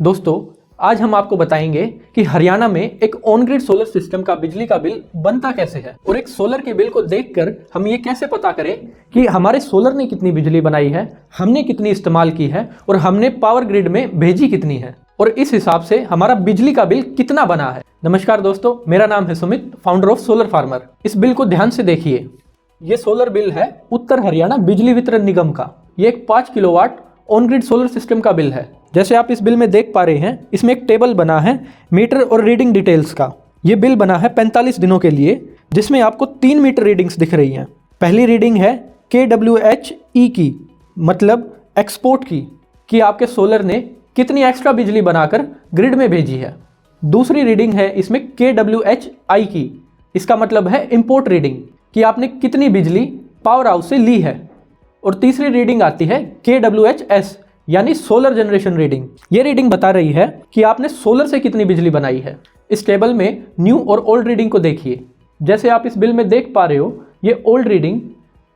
दोस्तों, आज हम आपको बताएंगे कि हरियाणा में एक ऑन ग्रिड सोलर सिस्टम का बिजली का बिल बनता कैसे है और एक सोलर के बिल को देखकर हम ये कैसे पता करें कि हमारे सोलर ने कितनी बिजली बनाई है, हमने कितनी इस्तेमाल की है और हमने पावर ग्रिड में भेजी कितनी है और इस हिसाब से हमारा बिजली का बिल कितना बना है। नमस्कार दोस्तों, मेरा नाम है Sumit, founder of solar farmer. इस बिल को ध्यान से देखिए। ये सोलर बिल है उत्तर हरियाणा बिजली वितरण निगम का। ये एक 5 kilowatt on grid solar system का बिल है। जैसे आप इस बिल में देख पा रहे हैं, इसमें एक टेबल बना है मीटर और रीडिंग डिटेल्स का। ये बिल बना है 45 दिनों के लिए, जिसमें आपको 3 मीटर रीडिंग्स दिख रही हैं। पहली रीडिंग है KWHE की, मतलब एक्सपोर्ट की, कि आपके सोलर ने कितनी एक्स्ट्रा बिजली बनाकर ग्रिड में भेजी है। दूसरी रीडिंग है इसमें KWHI की, इसका मतलब है इंपोर्ट रीडिंग, कि आपने कितनी बिजली पावर हाउस से ली है। और तीसरी रीडिंग आती है KWHS, यानी सोलर जनरेशन रीडिंग। ये रीडिंग बता रही है कि आपने सोलर से कितनी बिजली बनाई है। इस टेबल में न्यू और ओल्ड रीडिंग को देखिए। जैसे आप इस बिल में देख पा रहे हो, ये ओल्ड रीडिंग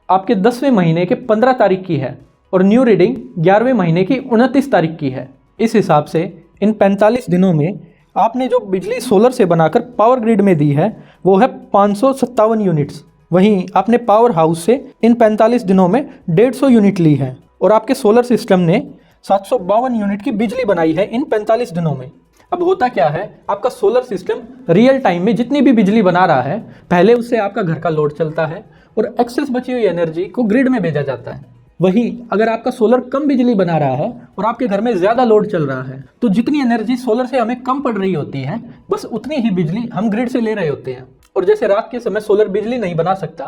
आपके 10वें महीने के 15 तारीख की है और न्यू रीडिंग 11वें महीने की 29 तारीख की है। इस हिसाब से इन 45 दिनों में आपने जो बिजली सोलर से बनाकर पावर ग्रिड में दी है वो है 557 यूनिट्स। वहीं आपने पावर हाउस से इन 45 दिनों में 150 यूनिट ली है और आपके सोलर सिस्टम ने 752 यूनिट की बिजली बनाई है इन 45 दिनों में। अब होता क्या है, आपका सोलर सिस्टम रियल टाइम में जितनी भी बिजली बना रहा है, पहले उससे आपका घर का लोड चलता है और एक्सेस बची हुई एनर्जी को ग्रिड में भेजा जाता है। वहीं अगर आपका सोलर कम बिजली बना रहा है और आपके घर में ज़्यादा लोड चल रहा है, तो जितनी एनर्जी सोलर से हमें कम पड़ रही होती है, बस उतनी ही बिजली हम ग्रिड से ले रहे होते हैं। और जैसे रात के समय सोलर बिजली नहीं बना सकता,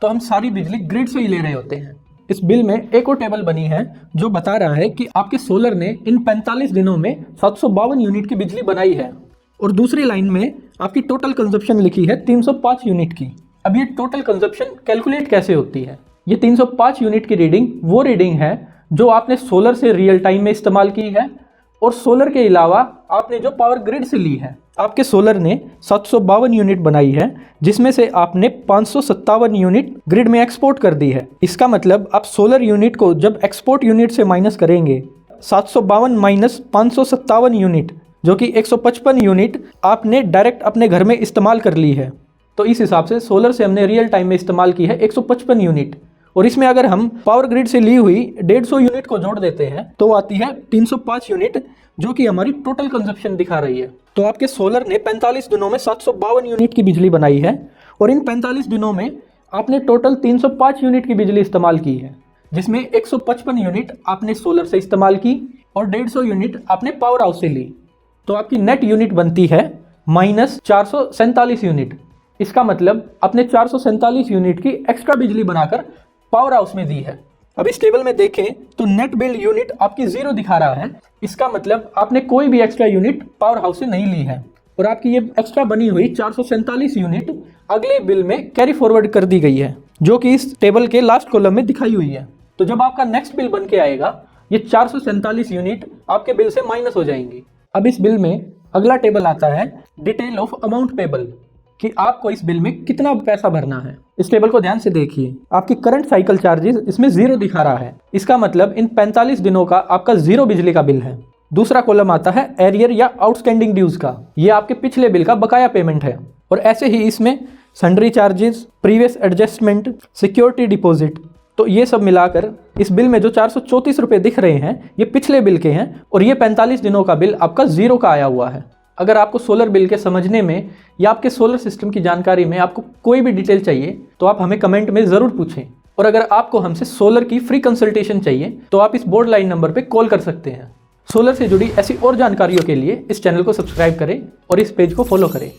तो हम सारी बिजली ग्रिड से ही ले रहे होते हैं। इस बिल में एक और टेबल बनी है जो बता रहा है कि आपके सोलर ने इन 45 दिनों में 752 यूनिट की बिजली बनाई है और दूसरी लाइन में आपकी टोटल कंजप्शन लिखी है 305 यूनिट की। अब ये टोटल कंजप्शन कैलकुलेट कैसे होती है? ये 305 यूनिट की रीडिंग वो रीडिंग है जो आपने सोलर से रियल टाइम में इस्तेमाल की है और सोलर के अलावा आपने जो पावर ग्रिड से ली है। आपके सोलर ने 752 यूनिट बनाई है, जिसमें से आपने 557 यूनिट ग्रिड में एक्सपोर्ट कर दी है। इसका मतलब आप सोलर यूनिट को जब एक्सपोर्ट यूनिट से माइनस करेंगे, 752 माइनस 557 यूनिट, जो कि 155 यूनिट आपने डायरेक्ट अपने घर में इस्तेमाल कर ली है। तो इस हिसाब से सोलर से हमने रियल टाइम में इस्तेमाल की है 155 यूनिट। और इसमें अगर हम पावर ग्रिड से ली हुई 150 यूनिट को जोड़ देते हैं तो आती है 305 यूनिट, जो कि हमारी टोटल कंजप्शन दिखा रही है। तो आपके सोलर ने 45 दिनों में 752 यूनिट की बिजली बनाई है और इन 45 दिनों में आपने टोटल 305 यूनिट की बिजली इस्तेमाल की है, जिसमें 155 यूनिट आपने सोलर से इस्तेमाल की और 150 यूनिट आपने पावर हाउस से ली। तो आपकी नेट यूनिट बनती है माइनस 447 यूनिट। इसका मतलब आपने 447 यूनिट की एक्स्ट्रा बिजली बनाकर पावर हाउस में दी है। अब इस टेबल में देखें तो नेट बिल यूनिट आपकी 0 दिखा रहा है। इसका मतलब आपने कोई भी एक्स्ट्रा यूनिट पावर हाउस से नहीं ली है और आपकी ये एक्स्ट्रा बनी हुई 447 यूनिट अगले बिल में कैरी फॉरवर्ड कर दी गई है, जो कि इस टेबल के लास्ट कॉलम में दिखाई हुई है। तो जब आपका नेक्स्ट बिल बन के आएगा, ये 447 यूनिट आपके बिल से माइनस हो जाएंगी। अब इस बिल में अगला टेबल आता है डिटेल ऑफ अमाउंट पेबल, कि आपको इस बिल में कितना पैसा भरना है। इस टेबल को ध्यान से देखिए। आपकी करंट साइकिल चार्जेस इसमें 0 दिखा रहा है। इसका मतलब इन 45 दिनों का आपका 0 बिजली का बिल है। दूसरा कॉलम आता है एरियर या आउटस्टैंडिंग ड्यूज का। ये आपके पिछले बिल का बकाया पेमेंट है। और ऐसे ही इसमें sundry charges, previous adjustment, security deposit, तो ये सब मिलाकर इस बिल में जो 434 रुपये दिख रहे हैं, ये पिछले बिल के हैं और ये 45 दिनों का बिल आपका 0 का आया हुआ है। अगर आपको सोलर बिल के समझने में या आपके सोलर सिस्टम की जानकारी में आपको कोई भी डिटेल चाहिए तो आप हमें कमेंट में ज़रूर पूछें। और अगर आपको हमसे सोलर की फ्री कंसल्टेशन चाहिए तो आप इस बोर्ड लाइन नंबर पे कॉल कर सकते हैं। सोलर से जुड़ी ऐसी और जानकारियों के लिए इस चैनल को सब्सक्राइब करें और इस पेज को फॉलो करें।